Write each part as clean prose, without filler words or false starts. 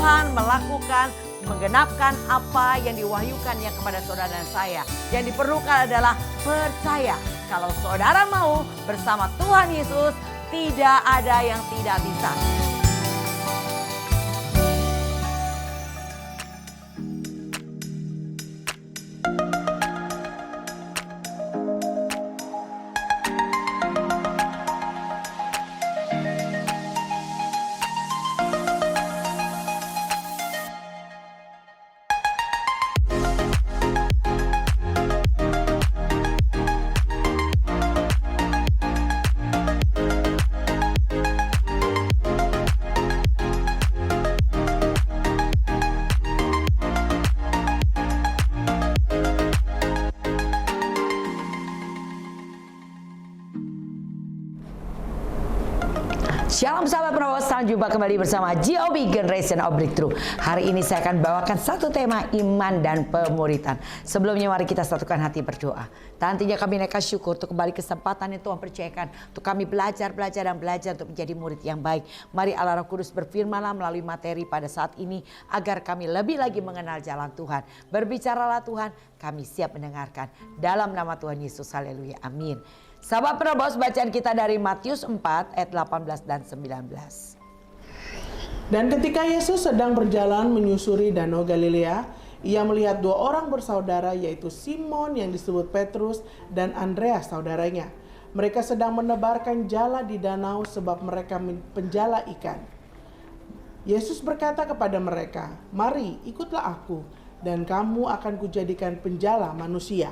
Tuhan melakukan, menggenapkan apa yang diwahyukannya kepada saudara dan saya. Yang diperlukan adalah percaya. Kalau saudara mau bersama Tuhan Yesus, tidak ada yang tidak bisa. Shalom sahabat Penerobos, selamat jumpa kembali bersama GOB Generation of Breakthrough. Hari ini saya akan bawakan satu tema iman dan pemuritan. Sebelumnya mari kita satukan hati berdoa. Nantinya kami naikkan syukur untuk kembali kesempatan yang Tuhan percayakan untuk kami belajar untuk menjadi murid yang baik. Mari Allah Roh Kudus berfirmanlah melalui materi pada saat ini agar kami lebih lagi mengenal jalan Tuhan. Berbicaralah Tuhan, kami siap mendengarkan. Dalam nama Tuhan Yesus, haleluya, amin. Sahabat Penerobos, bacaan kita dari Matius 4 ayat 18 dan 19. Dan ketika Yesus sedang berjalan menyusuri Danau Galilea, ia melihat dua orang bersaudara, yaitu Simon yang disebut Petrus dan Andreas saudaranya. Mereka sedang menebarkan jala di danau sebab mereka penjala ikan. Yesus berkata kepada mereka, "Mari ikutlah aku dan kamu akan kujadikan penjala manusia."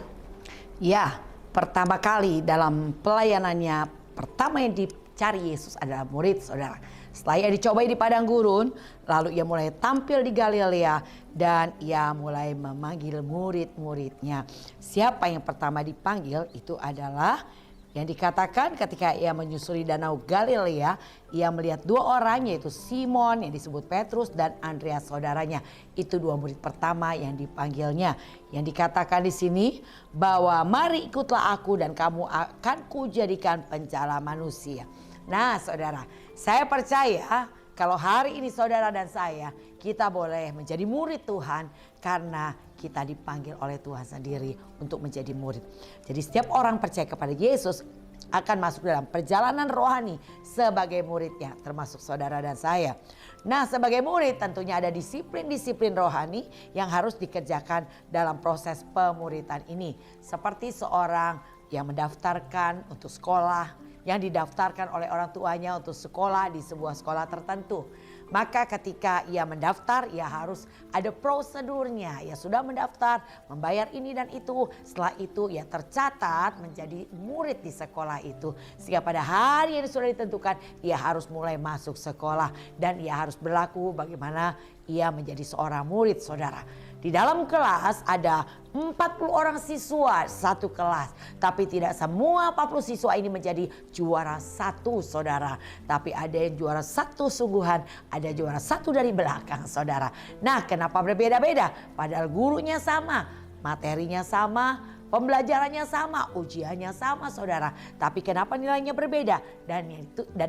Ya, pertama kali dalam pelayanannya, pertama yang dicari Yesus adalah murid, saudara. Setelah ia dicobai di padang gurun, lalu ia mulai tampil di Galilea dan ia mulai memanggil murid-muridnya. Siapa yang pertama dipanggil itu adalah yang dikatakan ketika ia menyusuri Danau Galilea, ia melihat dua orang, yaitu Simon yang disebut Petrus dan Andreas saudaranya. Itu dua murid pertama yang dipanggilnya. Yang dikatakan di sini bahwa mari ikutlah aku dan kamu akan kujadikan penjala manusia. Nah saudara, saya percaya kalau hari ini saudara dan saya, kita boleh menjadi murid Tuhan karena kita dipanggil oleh Tuhan sendiri untuk menjadi murid. Jadi setiap orang percaya kepada Yesus akan masuk dalam perjalanan rohani sebagai muridnya, termasuk saudara dan saya. Nah, sebagai murid tentunya ada disiplin-disiplin rohani yang harus dikerjakan dalam proses pemuridan ini. Seperti seorang yang mendaftarkan untuk sekolah, yang didaftarkan oleh orang tuanya untuk sekolah di sebuah sekolah tertentu. Maka ketika ia mendaftar, ia harus ada prosedurnya. Ia sudah mendaftar, membayar ini dan itu. Setelah itu ia tercatat menjadi murid di sekolah itu. Sehingga pada hari yang sudah ditentukan, ia harus mulai masuk sekolah. Dan ia harus berlaku bagaimana ia menjadi seorang murid, saudara. Di dalam kelas ada 40 orang siswa satu kelas. Tapi tidak semua 40 siswa ini menjadi juara satu, saudara. Tapi ada yang juara satu sungguhan, ada juara satu dari belakang, saudara. Nah, kenapa berbeda-beda? Padahal gurunya sama, materinya sama, pembelajarannya sama, ujiannya sama, saudara. Tapi kenapa nilainya berbeda? Dan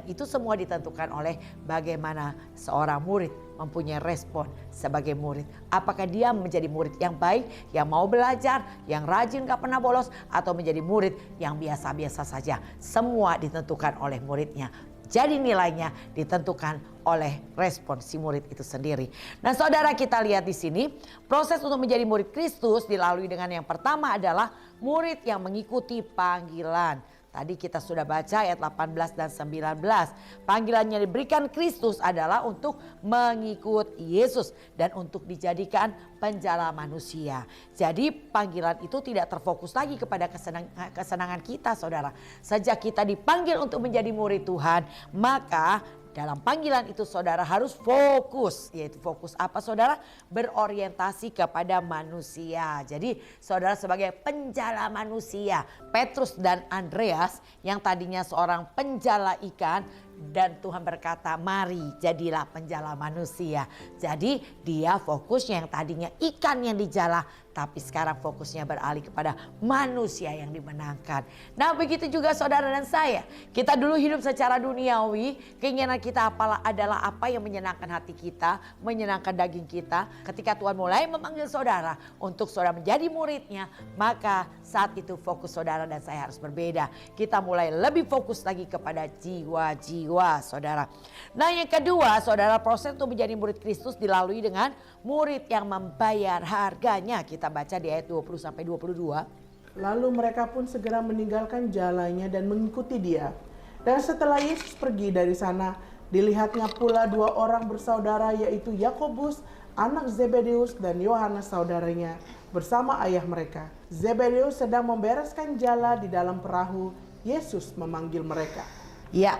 itu semua ditentukan oleh bagaimana seorang murid mempunyai respon sebagai murid. Apakah dia menjadi murid yang baik, yang mau belajar, yang rajin gak pernah bolos, atau menjadi murid yang biasa-biasa saja. Semua ditentukan oleh muridnya. Jadi nilainya ditentukan oleh respon si murid itu sendiri. Nah saudara, kita lihat di sini proses untuk menjadi murid Kristus dilalui dengan yang pertama adalah murid yang mengikuti panggilan. Tadi kita sudah baca ayat 18 dan 19. Panggilan yang diberikan Kristus adalah untuk mengikut Yesus dan untuk dijadikan penjala manusia. Jadi panggilan itu tidak terfokus lagi kepada kesenangan kita, saudara. Sejak kita dipanggil untuk menjadi murid Tuhan, maka dalam panggilan itu saudara harus fokus. Yaitu fokus apa, saudara? Berorientasi kepada manusia. Jadi saudara sebagai penjala manusia, Petrus dan Andreas yang tadinya seorang penjala ikan, Dan Tuhan berkata, mari jadilah penjala manusia. Jadi dia fokusnya yang tadinya ikan yang dijala, tapi sekarang fokusnya beralih kepada manusia yang dimenangkan. Nah begitu juga saudara dan saya. Kita dulu hidup secara duniawi. Keinginan kita adalah apa yang menyenangkan hati kita, menyenangkan daging kita. Ketika Tuhan mulai memanggil saudara untuk saudara menjadi muridnya, maka saat itu fokus saudara dan saya harus berbeda. Kita mulai lebih fokus lagi kepada jiwa-jiwa saudara. Nah yang kedua saudara, proses untuk menjadi murid Kristus dilalui dengan murid yang membayar harganya. Kita baca di ayat 20 sampai 22. Lalu mereka pun segera meninggalkan jalannya dan mengikuti dia. Dan setelah Yesus pergi dari sana, dilihatnya pula dua orang bersaudara, yaitu Yakobus, anak Zebedeus, dan Yohanes saudaranya, bersama ayah mereka. Zebedeus sedang membereskan jala di dalam perahu. Yesus memanggil mereka. Ya,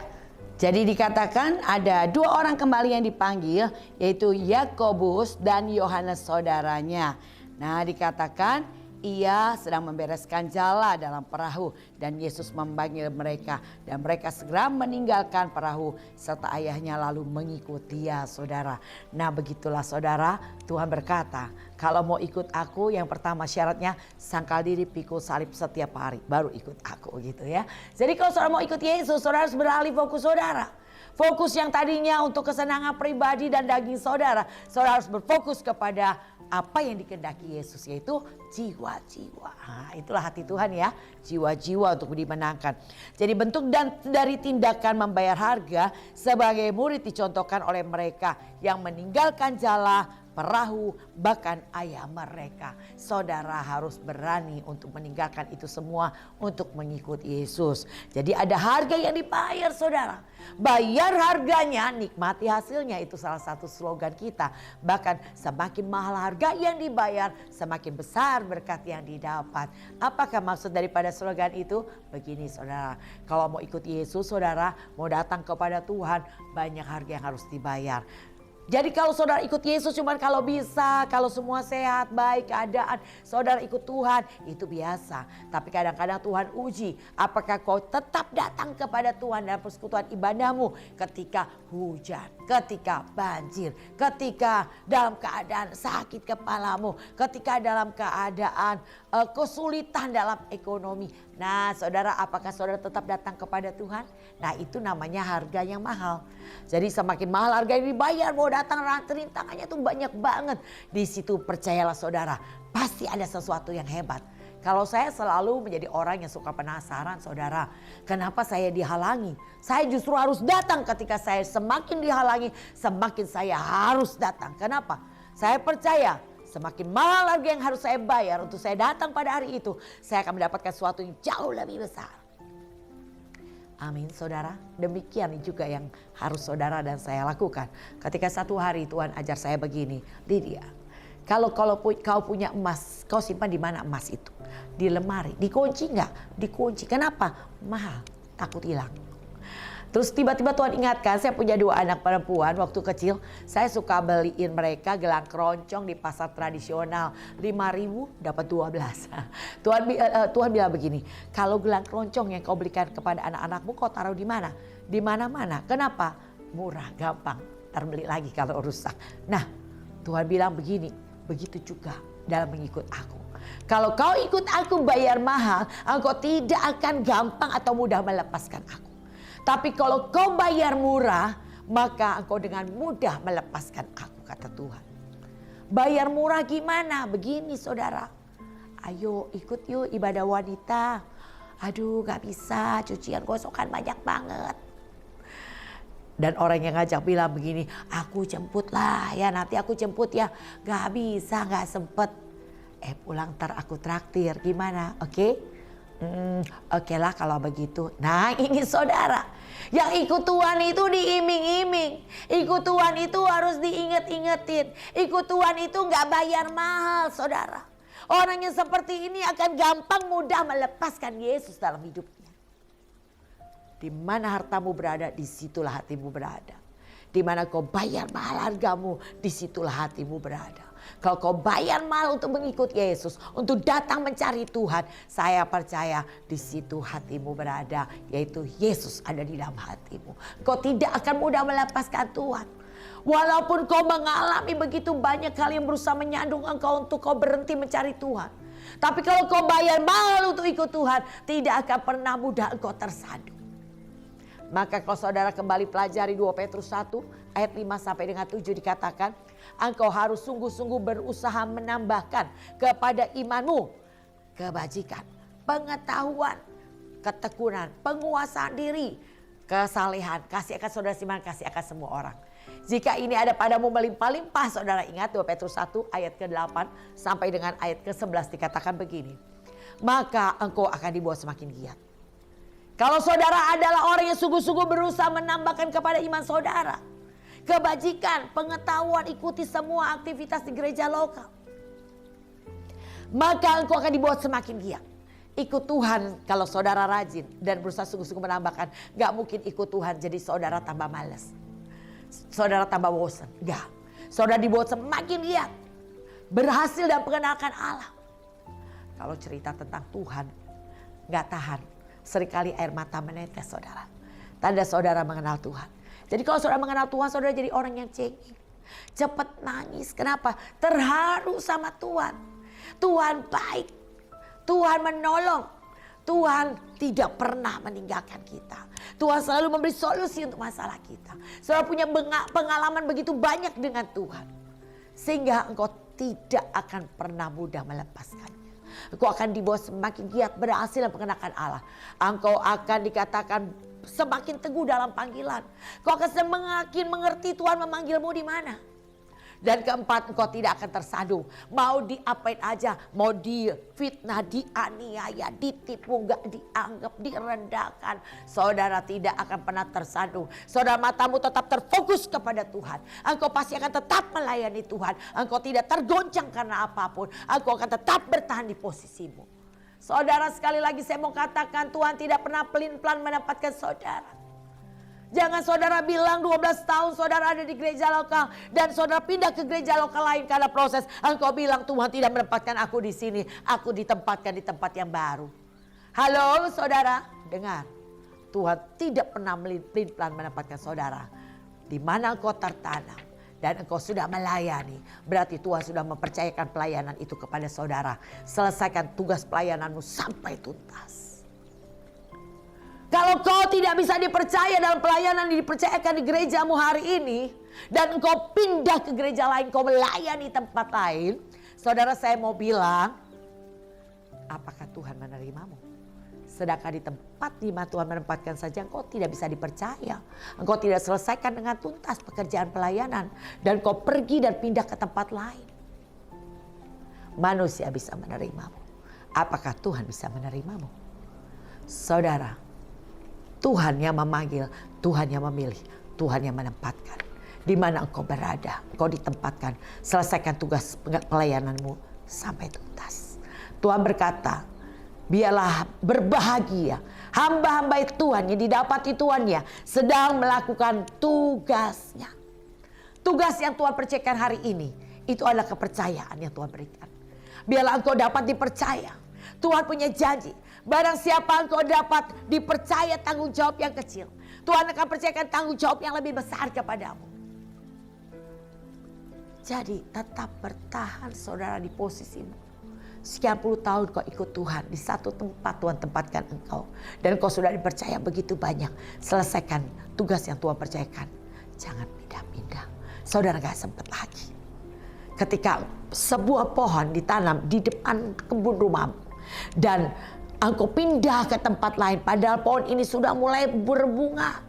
jadi dikatakan ada dua orang kembali yang dipanggil, yaitu Yakobus dan Yohanes saudaranya. Nah dikatakan ia sedang membereskan jala dalam perahu dan Yesus memanggil mereka. Dan mereka segera meninggalkan perahu serta ayahnya lalu mengikuti dia saudara. Nah begitulah saudara, Tuhan berkata kalau mau ikut aku yang pertama syaratnya sangkal diri, pikul salib setiap hari, baru ikut aku gitu ya. Jadi kalau saudara mau ikut Yesus, saudara harus beralih fokus saudara. Fokus yang tadinya untuk kesenangan pribadi dan daging saudara, saudara harus berfokus kepada apa yang dikehendaki Yesus, yaitu jiwa-jiwa. Nah, itulah hati Tuhan ya, jiwa-jiwa untuk dimenangkan. Jadi bentuk dan dari tindakan membayar harga sebagai murid dicontohkan oleh mereka yang meninggalkan jala, perahu, bahkan ayah mereka. Saudara harus berani untuk meninggalkan itu semua untuk mengikuti Yesus. Jadi ada harga yang dibayar saudara. Bayar harganya, nikmati hasilnya, itu salah satu slogan kita. Bahkan semakin mahal harga yang dibayar, semakin besar berkat yang didapat. Apakah maksud daripada slogan itu? Begini saudara, kalau mau ikut Yesus saudara, mau datang kepada Tuhan, banyak harga yang harus dibayar. Jadi kalau saudara ikut Yesus cuma kalau bisa, kalau semua sehat, baik keadaan, saudara ikut Tuhan, itu biasa. Tapi kadang-kadang Tuhan uji, apakah kau tetap datang kepada Tuhan dalam persekutuan ibadahmu ketika hujan, ketika banjir, ketika dalam keadaan sakit kepalamu, ketika dalam keadaan kesulitan dalam ekonomi. Nah saudara, apakah saudara tetap datang kepada Tuhan? Nah itu namanya harga yang mahal. Jadi semakin mahal harga yang dibayar, mau datang rintangannya tuh banyak banget. Di situ percayalah saudara, pasti ada sesuatu yang hebat. Kalau saya selalu menjadi orang yang suka penasaran saudara, kenapa saya dihalangi? Saya justru harus datang. Ketika saya semakin dihalangi, semakin saya harus datang. Kenapa? Saya percaya semakin mahal harga yang harus saya bayar untuk saya datang pada hari itu, saya akan mendapatkan sesuatu yang jauh lebih besar. Amin saudara, demikian juga yang harus saudara dan saya lakukan. Ketika satu hari Tuhan ajar saya begini, Lydia, kalau kau punya emas, kau simpan di mana emas itu? Di lemari, dikunci enggak? Dikunci. Kenapa? Mahal, takut hilang. Terus tiba-tiba Tuhan ingatkan, saya punya dua anak perempuan waktu kecil. Saya suka beliin mereka gelang keroncong di pasar tradisional. 5.000 dapat 12. Tuhan bilang begini, kalau gelang keroncong yang kau belikan kepada anak-anakmu kau taruh di mana? Di mana-mana. Kenapa? Murah, gampang. Terbeli lagi kalau rusak. Nah Tuhan bilang begini, begitu juga dalam mengikut aku. Kalau kau ikut aku bayar mahal, engkau tidak akan gampang atau mudah melepaskan aku. Tapi kalau kau bayar murah, maka engkau dengan mudah melepaskan aku, kata Tuhan. Bayar murah gimana? Begini saudara, ayo ikut yuk ibadah wanita. Aduh gak bisa, cucian gosokan banyak banget. Dan orang yang ngajak bilang begini, aku jemput lah ya, nanti aku jemput ya. Gak bisa, gak sempet. Pulang ntar aku traktir, gimana? Oke? Oke lah kalau begitu. Nah ini saudara, yang ikut Tuhan itu diiming-iming. Ikut Tuhan itu harus diinget-ingetin. Ikut Tuhan itu gak bayar mahal saudara. Orang yang seperti ini akan gampang mudah melepaskan Yesus dalam hidupnya. Di mana hartamu berada, disitulah hatimu berada. Di mana kau bayar mahal hargamu, disitulah hatimu berada. Kalau kau bayar mahal untuk mengikut Yesus, untuk datang mencari Tuhan, saya percaya di situ hatimu berada, yaitu Yesus ada di dalam hatimu. Kau tidak akan mudah melepaskan Tuhan. Walaupun kau mengalami begitu banyak hal yang berusaha menyandung engkau untuk kau berhenti mencari Tuhan. Tapi kalau kau bayar mahal untuk ikut Tuhan, tidak akan pernah mudah engkau tersandung. Maka kalau saudara kembali pelajari 2 Petrus 1 ayat 5 sampai dengan 7 dikatakan, engkau harus sungguh-sungguh berusaha menambahkan kepada imanmu kebajikan, pengetahuan, ketekunan, penguasaan diri, kesalehan, kasih akan saudara seiman, kasih akan semua orang. Jika ini ada padamu melimpah-limpah, saudara ingat 2 Petrus 1 ayat ke-8 sampai dengan ayat ke-11 dikatakan begini. Maka engkau akan dibuat semakin giat. Kalau saudara adalah orang yang sungguh-sungguh berusaha menambahkan kepada iman saudara kebajikan, pengetahuan, ikuti semua aktivitas di gereja lokal, maka engkau akan dibuat semakin giat. Ikut Tuhan kalau saudara rajin dan berusaha sungguh-sungguh menambahkan, gak mungkin ikut Tuhan jadi saudara tambah malas, saudara tambah bosan. Enggak. Saudara dibuat semakin giat, berhasil dan mengenalkan Allah. Kalau cerita tentang Tuhan, gak tahan. Seringkali air mata menetes saudara. Tanda saudara mengenal Tuhan. Jadi kalau saudara mengenal Tuhan, saudara jadi orang yang cengeng. Cepat nangis. Kenapa? Terharu sama Tuhan. Tuhan baik. Tuhan menolong. Tuhan tidak pernah meninggalkan kita. Tuhan selalu memberi solusi untuk masalah kita. Saudara punya pengalaman begitu banyak dengan Tuhan. Sehingga engkau tidak akan pernah mudah melepaskannya. Engkau akan dibawa semakin giat, berhasil dan mengenakan Allah. Engkau akan dikatakan semakin teguh dalam panggilan. Engkau akan semakin mengerti Tuhan memanggilmu di mana. Dan keempat, engkau tidak akan tersandung. Mau diapain aja, mau difitnah, dianiaya, ditipu, gak dianggap, direndahkan. Saudara tidak akan pernah tersandung. Saudara matamu tetap terfokus kepada Tuhan. Engkau pasti akan tetap melayani Tuhan. Engkau tidak tergoncang karena apapun. Engkau akan tetap bertahan di posisimu. Saudara, sekali lagi saya mau katakan, Tuhan tidak pernah pelin-pelan mendapatkan saudara. Jangan saudara bilang 12 tahun saudara ada di gereja lokal dan saudara pindah ke gereja lokal lain karena proses. Engkau bilang Tuhan tidak menempatkan aku di sini. Aku ditempatkan di tempat yang baru. Halo saudara, dengar. Tuhan tidak pernah pelin-pelan menempatkan saudara. Di mana engkau tertanam dan engkau sudah melayani. Berarti Tuhan sudah mempercayakan pelayanan itu kepada saudara. Selesaikan tugas pelayananmu sampai tuntas. Kalau kau tidak bisa dipercaya dalam pelayanan yang dipercayakan di gerejamu hari ini, dan engkau pindah ke gereja lain, kau melayani tempat lain, saudara saya mau bilang, apakah Tuhan menerimamu? Sedangkan di tempat di mana Tuhan menempatkan saja engkau tidak bisa dipercaya. Engkau tidak selesaikan dengan tuntas pekerjaan pelayanan, dan kau pergi dan pindah ke tempat lain. Manusia bisa menerimamu. Apakah Tuhan bisa menerimamu? Saudara, Tuhan yang memanggil, Tuhan yang memilih, Tuhan yang menempatkan. Di mana engkau berada, engkau ditempatkan. Selesaikan tugas pelayananmu sampai tuntas. Tuhan berkata, biarlah berbahagia hamba-hamba Tuhan yang didapati Tuhannya sedang melakukan tugasnya. Tugas yang Tuhan percayakan hari ini, itu adalah kepercayaan yang Tuhan berikan. Biarlah engkau dapat dipercaya. Tuhan punya janji. Barang siapa engkau dapat dipercaya tanggung jawab yang kecil, Tuhan akan percayakan tanggung jawab yang lebih besar kepadamu. Jadi tetap bertahan saudara di posisimu. Sekian puluh tahun kau ikut Tuhan. Di satu tempat Tuhan tempatkan engkau. Dan kau sudah dipercaya begitu banyak. Selesaikan tugas yang Tuhan percayakan. Jangan pindah-pindah. Saudara gak sempat lagi. Ketika sebuah pohon ditanam di depan kebun rumahmu. Dan engkau pindah ke tempat lain. Padahal pohon ini sudah mulai berbunga.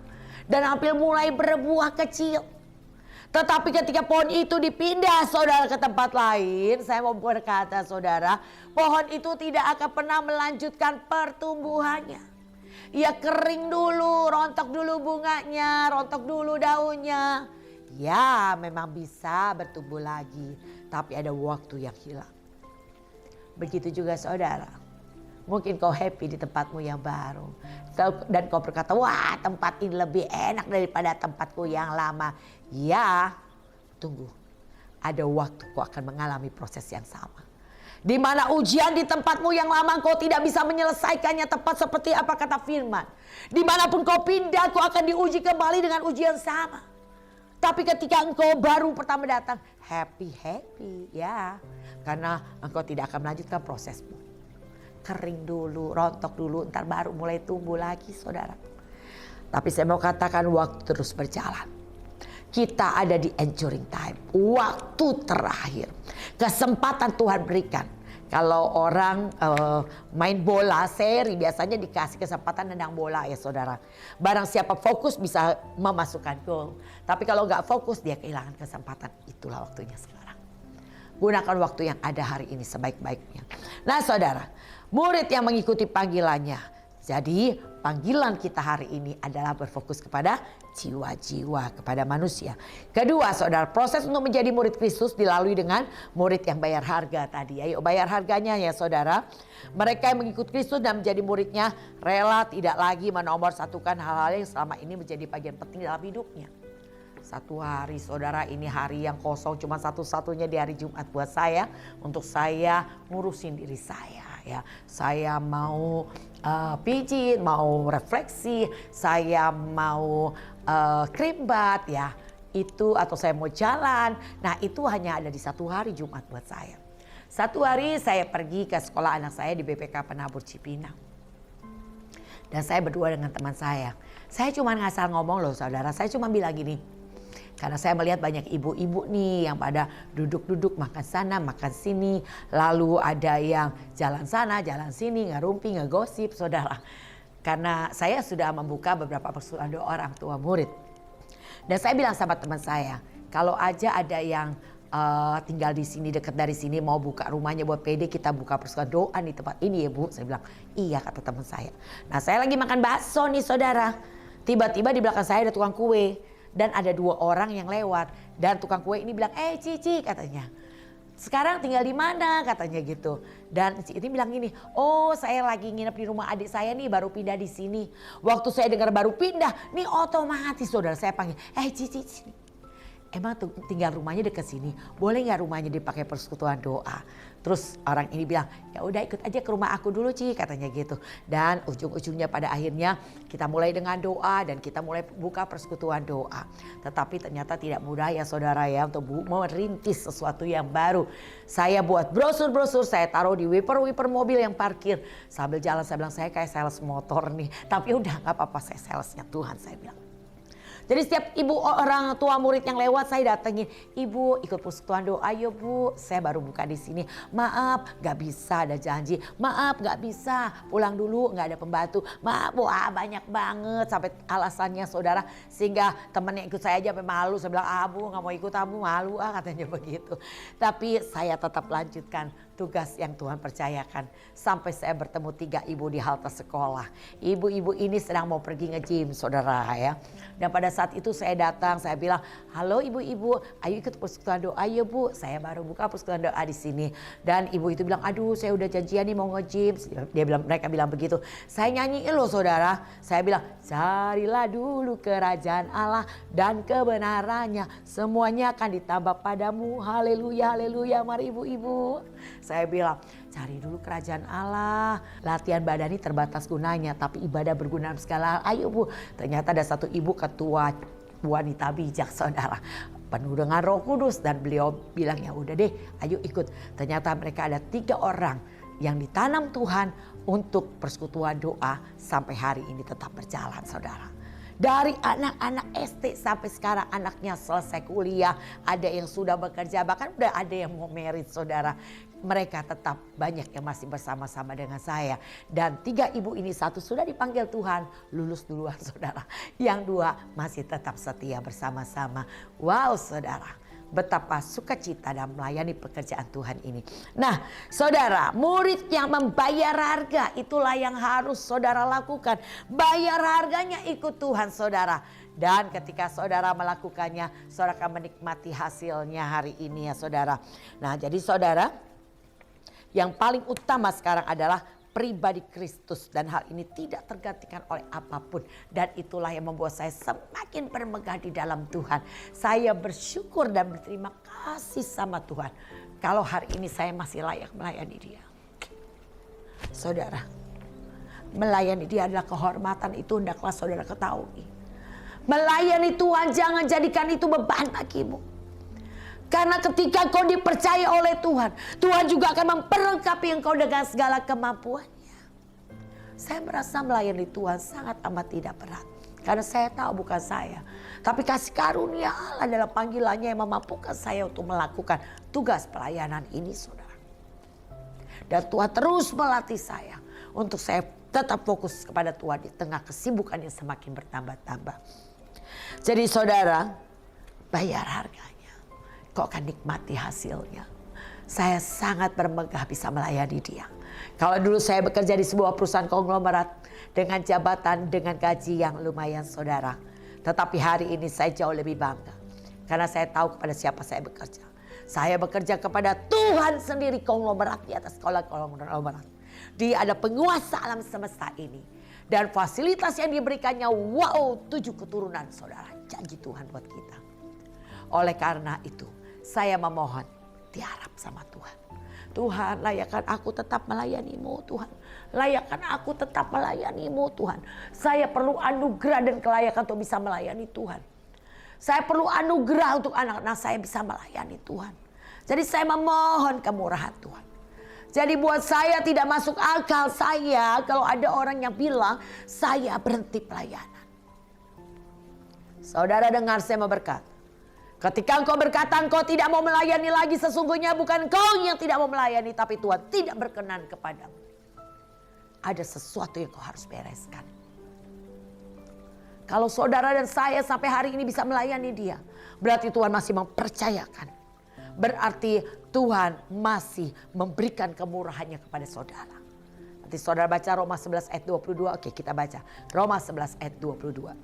Dan hampir mulai berbuah kecil. Tetapi ketika pohon itu dipindah saudara ke tempat lain. Saya mau berkata saudara. Pohon itu tidak akan pernah melanjutkan pertumbuhannya. Ia kering dulu. Rontok dulu bunganya. Rontok dulu daunnya. Ya memang bisa bertumbuh lagi. Tapi ada waktu yang hilang. Begitu juga saudara. Mungkin kau happy di tempatmu yang baru. Dan kau berkata, wah tempat ini lebih enak daripada tempatku yang lama. Ya, tunggu. ada waktu kau akan mengalami proses yang sama. Di mana ujian di tempatmu yang lama kau tidak bisa menyelesaikannya tepat seperti apa kata firman. Dimanapun kau pindah kau akan diuji kembali dengan ujian sama. Tapi ketika engkau baru pertama datang, happy ya. Karena engkau tidak akan melanjutkan prosesmu. Kering dulu, rontok dulu, ntar baru mulai tumbuh lagi saudara. Tapi saya mau katakan waktu terus berjalan. Kita ada di enduring time, waktu terakhir. Kesempatan Tuhan berikan. Kalau orang main bola seri biasanya dikasih kesempatan nendang bola ya saudara. Barang siapa fokus bisa memasukkan gol. Tapi kalau nggak fokus dia kehilangan kesempatan. Itulah waktunya sekarang. Gunakan waktu yang ada hari ini sebaik-baiknya. Nah saudara, murid yang mengikuti panggilannya. Jadi panggilan kita hari ini adalah berfokus kepada jiwa-jiwa, kepada manusia. Kedua saudara, proses untuk menjadi murid Kristus dilalui dengan murid yang bayar harga tadi. Ayo bayar harganya ya saudara. Mereka yang mengikut Kristus dan menjadi muridnya rela tidak lagi menomorsatukan hal-hal yang selama ini menjadi bagian penting dalam hidupnya. Satu hari saudara, ini hari yang kosong cuma satu-satunya di hari Jumat buat saya. Untuk saya ngurusin diri saya ya. Saya mau pijit, mau refleksi, saya mau krimbat ya. Itu atau saya mau jalan. Nah itu hanya ada di satu hari Jumat buat saya. Satu hari saya pergi ke sekolah anak saya di BPK Penabur Cipinang. Dan saya berdua dengan teman saya. Saya cuma ngasal ngomong loh saudara. Saya cuma bilang gini. Karena saya melihat banyak ibu-ibu nih yang pada duduk-duduk makan sana makan sini. Lalu ada yang jalan sana jalan sini ngerumpi ngegosip saudara. Karena saya sudah membuka beberapa persekutuan doa orang tua murid. Dan saya bilang sama teman saya. Kalau aja ada yang tinggal di sini dekat dari sini mau buka rumahnya buat PD kita buka persekutuan doa di tempat ini ya Bu. Saya bilang iya kata teman saya. Nah saya lagi makan bakso nih saudara. Tiba-tiba di belakang saya ada tukang kue. Dan ada dua orang yang lewat. Dan tukang kue ini bilang, Cici katanya. Sekarang tinggal di mana katanya gitu. Dan si ini bilang gini, oh saya lagi nginep di rumah adik saya nih baru pindah di sini. Waktu saya dengar baru pindah, nih otomatis saudara saya panggil, Cici. Emang tinggal rumahnya dekat sini, boleh nggak rumahnya dipakai persekutuan doa? Terus orang ini bilang, ya udah ikut aja ke rumah aku dulu Ci katanya gitu. Dan ujung-ujungnya pada akhirnya kita mulai dengan doa dan kita mulai buka persekutuan doa. Tetapi ternyata tidak mudah ya saudara ya untuk merintis sesuatu yang baru. Saya buat brosur-brosur, saya taruh di wiper-wiper mobil yang parkir. Sambil jalan saya bilang saya kayak sales motor nih. Tapi udah nggak apa-apa saya salesnya Tuhan saya bilang. Jadi setiap ibu orang tua murid yang lewat saya datengin, ibu ikut persekutuan doa yuk Bu, saya baru buka di sini. Maaf gak bisa ada janji, maaf gak bisa pulang dulu gak ada pembantu. Maaf wah banyak banget sampai alasannya saudara. Sehingga temen yang ikut saya aja sampai malu, saya bilang Bu gak mau ikut Bu malu katanya begitu. Tapi saya tetap lanjutkan tugas yang Tuhan percayakan. Sampai saya bertemu 3 ibu di halte sekolah. Ibu-ibu ini sedang mau pergi nge-gym saudara ya. Dan pada saat itu saya datang, saya bilang, halo ibu-ibu, ayo ikut persekutuan doa ya Bu. Saya baru buka persekutuan doa di sini. Dan ibu itu bilang, aduh saya udah janjian nih mau nge-gym. Mereka bilang begitu. Saya nyanyiin loh saudara. Saya bilang, carilah dulu kerajaan Allah dan kebenarannya. Semuanya akan ditambah padamu. Haleluya, haleluya. Mari ibu-ibu. Saya bilang, cari dulu kerajaan Allah. Latihan badani terbatas gunanya, tapi ibadah berguna segala hal. Ayo Bu. Ternyata ada satu ibu ketua wanita bijak saudara. Penuh dengan Roh Kudus dan beliau bilang ya udah deh ayo ikut. Ternyata mereka ada 3 orang yang ditanam Tuhan untuk persekutuan doa sampai hari ini tetap berjalan saudara. Dari anak-anak SD sampai sekarang anaknya selesai kuliah. Ada yang sudah bekerja bahkan udah ada yang mau merit saudara. Mereka tetap banyak yang masih bersama-sama dengan saya. Dan 3 ibu ini satu sudah dipanggil Tuhan lulus duluan saudara. Yang 2 masih tetap setia bersama-sama. Wow saudara. Betapa sukacita dan melayani pekerjaan Tuhan ini. Nah saudara, murid yang membayar harga itulah yang harus saudara lakukan. Bayar harganya ikut Tuhan saudara. Dan ketika saudara melakukannya, saudara akan menikmati hasilnya hari ini ya saudara. Nah jadi saudara, yang paling utama sekarang adalah pribadi Kristus. Dan hal ini tidak tergantikan oleh apapun. Dan itulah yang membuat saya semakin bermegah di dalam Tuhan. Saya bersyukur dan berterima kasih sama Tuhan. Kalau hari ini saya masih layak melayani Dia. Saudara, melayani Dia adalah kehormatan, itu hendaklah saudara ketahui. Melayani Tuhan jangan jadikan itu beban bagimu. Karena ketika kau dipercaya oleh Tuhan, Tuhan juga akan memperlengkapi engkau dengan segala kemampuannya. Saya merasa melayani Tuhan sangat amat tidak berat. Karena saya tahu bukan saya, tapi kasih karunia Allah dalam panggilannya yang memampukan saya untuk melakukan tugas pelayanan ini, saudara. Dan Tuhan terus melatih saya untuk saya tetap fokus kepada Tuhan di tengah kesibukan yang semakin bertambah-tambah. Jadi saudara, bayar harganya. Kau akan nikmati hasilnya. Saya sangat bermegah bisa melayani Dia. Kalau dulu saya bekerja di sebuah perusahaan konglomerat dengan jabatan, dengan gaji yang lumayan, saudara. Tetapi hari ini saya jauh lebih bangga. Karena saya tahu kepada siapa saya bekerja. Saya bekerja kepada Tuhan sendiri, konglomerat di atas konglomerat. Dia ada penguasa alam semesta ini. Dan fasilitas yang diberikannya, wow, 7 keturunan, saudara. Janji Tuhan buat kita. Oleh karena itu, saya memohon, diharap sama Tuhan. Tuhan, layakkan aku tetap melayani-Mu, Tuhan. Layakkan aku tetap melayani-Mu, Tuhan. Saya perlu anugerah dan kelayakan untuk bisa melayani Tuhan. Saya perlu anugerah untuk anak-anak saya bisa melayani Tuhan. Jadi saya memohon kemurahan Tuhan. Jadi buat saya tidak masuk akal saya kalau ada orang yang bilang saya berhenti pelayanan. Saudara dengar, saya mau berkata. Ketika engkau berkata engkau tidak mau melayani lagi, sesungguhnya bukan engkau yang tidak mau melayani, tapi Tuhan tidak berkenan kepadamu. Ada sesuatu yang kau harus bereskan. Kalau saudara dan saya sampai hari ini bisa melayani Dia, berarti Tuhan masih mempercayakan. Berarti Tuhan masih memberikan kemurahannya kepada saudara. Nanti saudara baca Roma 11 ayat 22. Oke, kita baca Roma 11 ayat 22.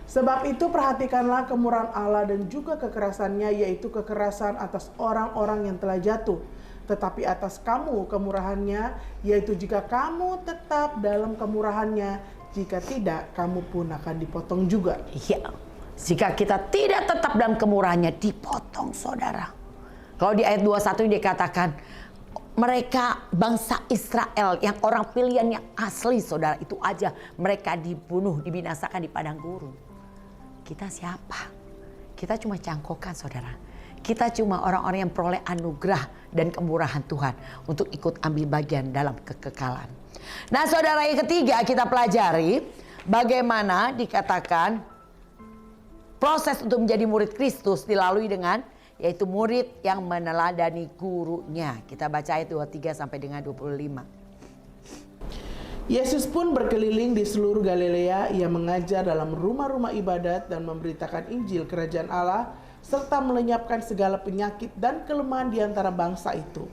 Sebab itu perhatikanlah kemurahan Allah dan juga kekerasannya, yaitu kekerasan atas orang-orang yang telah jatuh. Tetapi atas kamu kemurahannya, yaitu jika kamu tetap dalam kemurahannya, jika tidak kamu pun akan dipotong juga. Iya, jika kita tidak tetap dalam kemurahannya, dipotong, saudara. Kalau di ayat 21 ini dikatakan, mereka bangsa Israel yang orang pilihan yang asli, saudara, itu aja mereka dibunuh, dibinasakan di padang gurun. Kita siapa? Kita cuma cangkokan, saudara. Kita cuma orang-orang yang peroleh anugerah dan kemurahan Tuhan untuk ikut ambil bagian dalam kekekalan. Nah, saudara, yang ketiga kita pelajari bagaimana dikatakan proses untuk menjadi murid Kristus dilalui dengan yaitu murid yang meneladani gurunya. Kita baca ayat 23 sampai dengan 25. Yesus pun berkeliling di seluruh Galilea. Ia mengajar dalam rumah-rumah ibadat dan memberitakan Injil Kerajaan Allah, serta melenyapkan segala penyakit dan kelemahan di antara bangsa itu.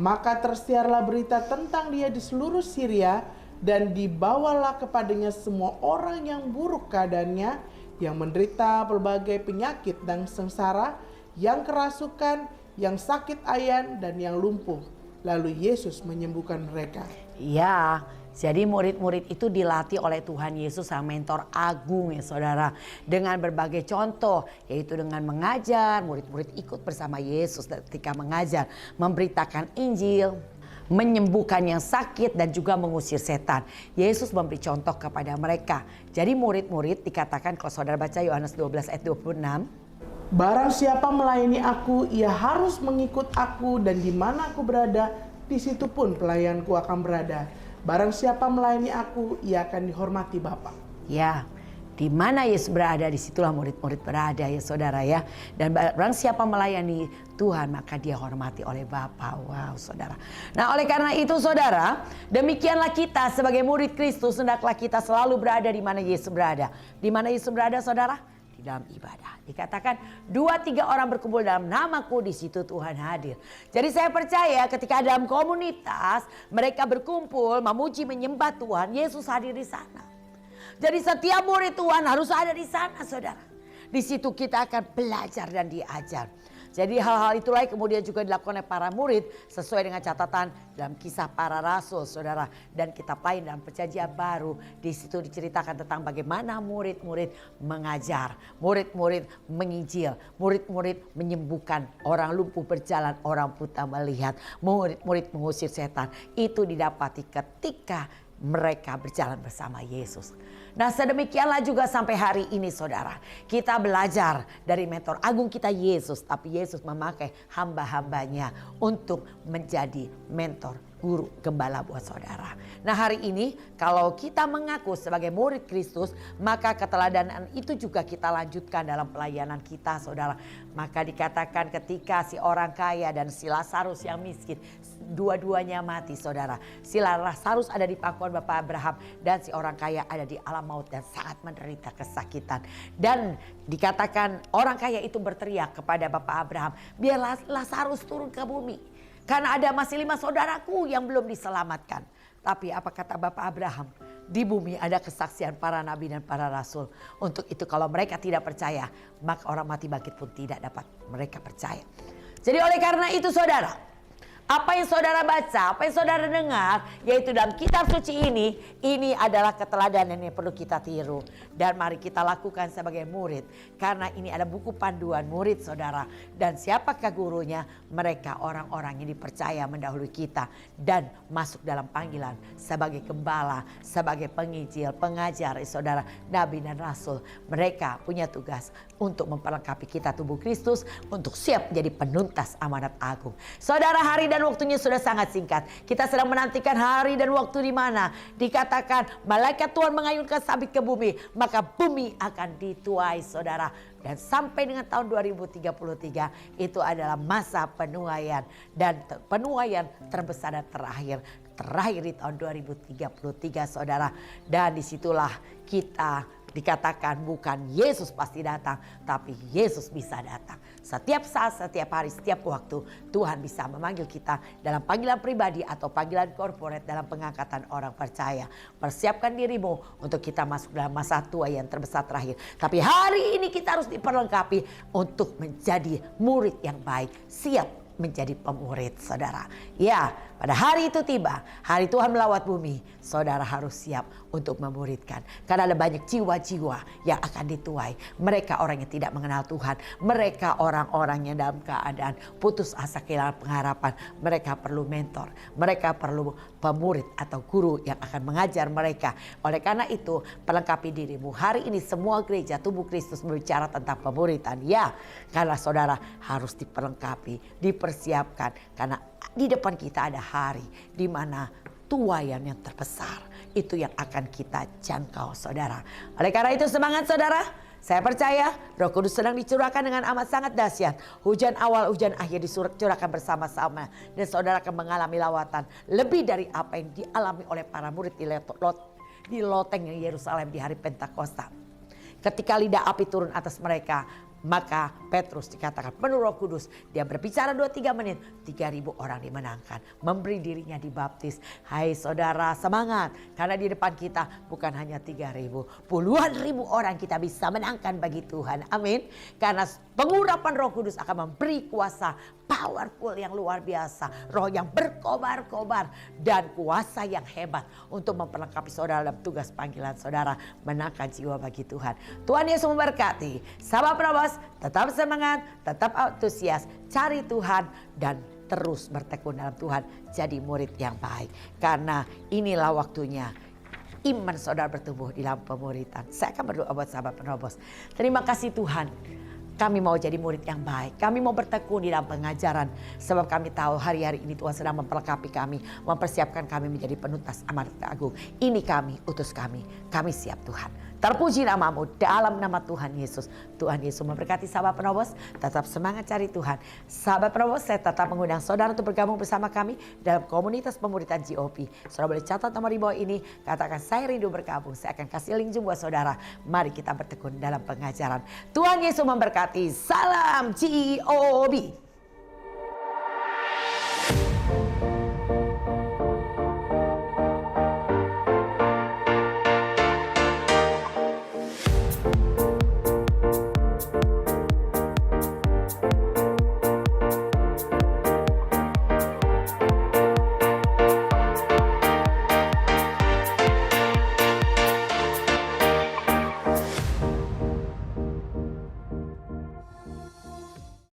Maka tersiarlah berita tentang Dia di seluruh Syria, dan dibawalah kepadanya semua orang yang buruk keadaannya, yang menderita berbagai penyakit dan sengsara, yang kerasukan, yang sakit ayan, dan yang lumpuh. Lalu Yesus menyembuhkan mereka. Ya, jadi murid-murid itu dilatih oleh Tuhan Yesus sang mentor agung, ya saudara. Dengan berbagai contoh, yaitu dengan mengajar, murid-murid ikut bersama Yesus ketika mengajar, memberitakan Injil, menyembuhkan yang sakit dan juga mengusir setan. Yesus memberi contoh kepada mereka. Jadi murid-murid dikatakan, kalau saudara baca Yohanes 12 ayat 26. Barang siapa melayani aku, ia harus mengikut aku, dan di mana aku berada, di situ pun pelayanku akan berada. Barang siapa melayani aku, ia akan dihormati Bapa. Ya, di mana Yesus berada, disitulah murid-murid berada, ya saudara ya. Dan barang siapa melayani Tuhan, maka dia hormati oleh Bapa. Wow, saudara. Nah, oleh karena itu saudara, demikianlah kita sebagai murid Kristus, hendaklah kita selalu berada di mana Yesus berada. Di mana Yesus berada, saudara? Di dalam ibadah. Dikatakan 2-3 orang berkumpul dalam namaku, di situ Tuhan hadir. Jadi saya percaya ketika dalam komunitas mereka berkumpul memuji menyembah Tuhan, Yesus hadir di sana. Jadi setiap murid Tuhan harus ada di sana, saudara. Di situ kita akan belajar dan diajar. Jadi hal-hal itulah yang kemudian juga dilakukan oleh para murid sesuai dengan catatan dalam Kisah Para Rasul, saudara. Dan kitab lain dalam Perjanjian Baru, di situ diceritakan tentang bagaimana murid-murid mengajar, murid-murid menginjil, murid-murid menyembuhkan orang lumpuh berjalan, orang buta melihat, murid-murid mengusir setan. Itu didapati ketika mereka berjalan bersama Yesus. Nah, sedemikianlah juga sampai hari ini, saudara. Kita belajar dari mentor agung kita Yesus, tapi Yesus memakai hamba-hambanya untuk menjadi mentor, guru, gembala buat saudara. Nah, hari ini kalau kita mengaku sebagai murid Kristus, maka keteladanan itu juga kita lanjutkan dalam pelayanan kita, saudara. Maka dikatakan ketika si orang kaya dan si Lazarus yang miskin, dua-duanya mati, saudara. Si Lazarus ada di pangkuan Bapak Abraham dan si orang kaya ada di alam maut dan sangat menderita kesakitan. Dan dikatakan orang kaya itu berteriak kepada Bapak Abraham, biar Lazarus turun ke bumi. Karena ada masih 5 saudaraku yang belum diselamatkan. Tapi apa kata Bapak Abraham? Di bumi ada kesaksian para nabi dan para rasul. Untuk itu kalau mereka tidak percaya, maka orang mati bangkit pun tidak dapat mereka percaya. Jadi oleh karena itu, saudara, apa yang saudara baca, apa yang saudara dengar, yaitu dalam kitab suci ini adalah keteladanan yang perlu kita tiru. Dan mari kita lakukan sebagai murid. Karena ini ada buku panduan murid, saudara. Dan siapakah gurunya? Mereka orang-orang yang dipercaya mendahului kita. Dan masuk dalam panggilan sebagai gembala, sebagai penginjil, pengajar, saudara, nabi dan rasul. Mereka punya tugas untuk memperlengkapi kita tubuh Kristus, untuk siap menjadi penuntas amanat agung. Saudara, hari dan waktunya sudah sangat singkat. Kita sedang menantikan hari dan waktu di mana dikatakan malaikat Tuhan mengayunkan sabit ke bumi, maka bumi akan dituai, saudara. Dan sampai dengan tahun 2033 itu adalah masa penuaian, dan penuaian terbesar dan terakhir di tahun 2033, saudara. Dan disitulah kita dikatakan bukan Yesus pasti datang, tapi Yesus bisa datang. Setiap saat, setiap hari, setiap waktu Tuhan bisa memanggil kita dalam panggilan pribadi atau panggilan korporat dalam pengangkatan orang percaya. Persiapkan dirimu untuk kita masuk dalam masa tua yang terbesar terakhir. Tapi hari ini kita harus diperlengkapi untuk menjadi murid yang baik, siap menjadi pemurid, saudara. Ya, pada hari itu tiba, hari Tuhan melawat bumi, saudara harus siap untuk memuridkan. Karena ada banyak jiwa-jiwa yang akan dituai. Mereka orang yang tidak mengenal Tuhan. Mereka orang-orang yang dalam keadaan putus asa, kehilangan pengharapan. Mereka perlu mentor. Mereka perlu pemurid atau guru yang akan mengajar mereka. Oleh karena itu, perlengkapi dirimu. Hari ini semua gereja tubuh Kristus berbicara tentang pemuridan. Ya, karena saudara harus diperlengkapi, dipersiapkan. Karena di depan kita ada hari di mana tuaian yang terbesar itu yang akan kita jangkau, saudara. Oleh karena itu semangat, saudara. Saya percaya Roh Kudus sedang dicurahkan dengan amat sangat dahsyat. Hujan awal, hujan akhir dicurahkan bersama-sama. Dan saudara akan mengalami lawatan lebih dari apa yang dialami oleh para murid di loteng Yerusalem di hari Pentakosta. Ketika lidah api turun atas mereka, maka Petrus dikatakan penuh Roh Kudus. Dia berbicara 2-3 menit, 3.000 orang dimenangkan, memberi dirinya dibaptis. Hai saudara, semangat. Karena di depan kita bukan hanya 3.000, puluhan ribu orang kita bisa menangkan bagi Tuhan. Amin. Karena pengurapan Roh Kudus akan memberi kuasa powerful yang luar biasa. Roh yang berkobar-kobar dan kuasa yang hebat untuk memperlengkapi saudara dalam tugas panggilan saudara menangkan jiwa bagi Tuhan. Tuhan Yesus memberkati. Sahabat Penobos, tetap semangat, tetap antusias, cari Tuhan dan terus bertekun dalam Tuhan. Jadi murid yang baik. Karena inilah waktunya iman saudara bertumbuh di dalam pemuridan. Saya akan berdoa buat sahabat Penobos. Terima kasih Tuhan. Kami mau jadi murid yang baik. Kami mau bertekun di dalam pengajaran. Sebab kami tahu hari-hari ini Tuhan sedang memperlengkapi kami. Mempersiapkan kami menjadi penuntas amanat agung. Ini kami, utus kami. Kami siap Tuhan. Terpuji namamu dalam nama Tuhan Yesus. Tuhan Yesus memberkati sahabat Penobos. Tetap semangat cari Tuhan. Sahabat Penobos, saya tetap mengundang saudara untuk bergabung bersama kami dalam komunitas pemuridan GOP. Saudara boleh catat nomor di bawah ini. Katakan saya rindu bergabung. Saya akan kasih link Zoom buat saudara. Mari kita bertekun dalam pengajaran. Tuhan Yesus memberkati. Salam GOB.